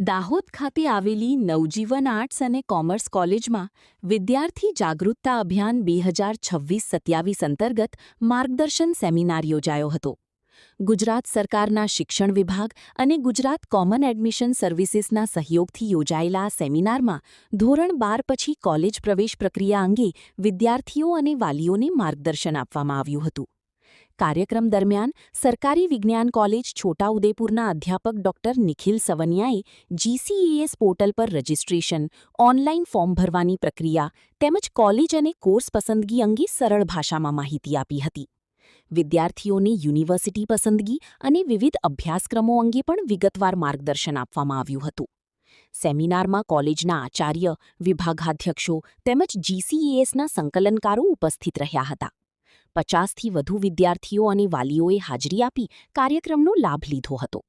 દાહોદ ખાતે આવેલી નવજીવન આર્ટ્સ અને કોમર્સ કોલેજમાં વિદ્યાર્થી જાગૃતતા અભિયાન 2026-27 અંતર્ગત માર્ગદર્શન સેમિનાર યોજાયો હતો. ગુજરાત સરકારના શિક્ષણ વિભાગ અને ગુજરાત કોમન એડમિશન સર્વિસીસના સહયોગથી યોજાયેલા આ સેમિનારમાં ધોરણ 12 પછી કોલેજ પ્રવેશ પ્રક્રિયા અંગે વિદ્યાર્થીઓ અને વાલીઓને માર્ગદર્શન આપવામાં આવ્યું હતું. કાર્યક્રમ દરમિયાન સરકારી વિજ્ઞાન કોલેજ છોટાઉદેપુરના અધ્યાપક ડોક્ટર નિખિલ સવનિયાએ GCES પોર્ટલ પર રજિસ્ટ્રેશન, ઓનલાઇન ફોર્મ ભરવાની પ્રક્રિયા તેમજ કોલેજ અને કોર્સ પસંદગી અંગે સરળ ભાષામાં માહિતી આપી હતી. વિદ્યાર્થીઓને યુનિવર્સિટી પસંદગી અને વિવિધ અભ્યાસક્રમો અંગે પણ વિગતવાર માર્ગદર્શન આપવામાં આવ્યું હતું. સેમિનારમાં કોલેજના આચાર્ય, વિભાગાધ્યક્ષો તેમજ GCESના સંકલનકારો ઉપસ્થિત રહ્યા હતા. 50થી વધુ વિદ્યાર્થીઓ અને વાલીઓએ હાજરી આપી કાર્યક્રમનો લાભ લીધો હતો.